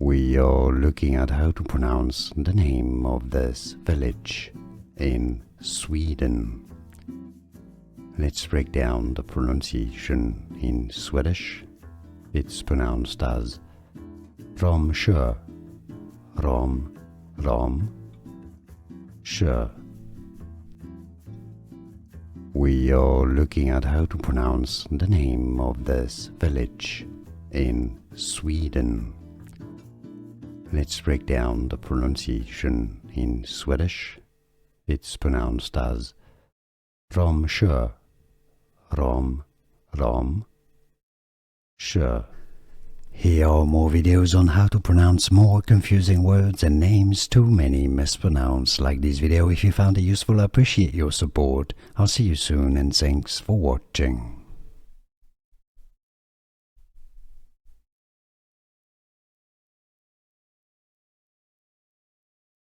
We are looking at how to pronounce the name of this village in Sweden. Let's break down the pronunciation in Swedish. It's pronounced as Ramsjö, Ramsjö. We are looking at how to pronounce the name of this village in Sweden. Let's break down the pronunciation in Swedish. It's pronounced as Ramsjö, Ramsjö. Here are more videos on how to pronounce more confusing words and names too many mispronounced. Like this video if you found it useful. I appreciate your support. I'll see you soon and thanks for watching.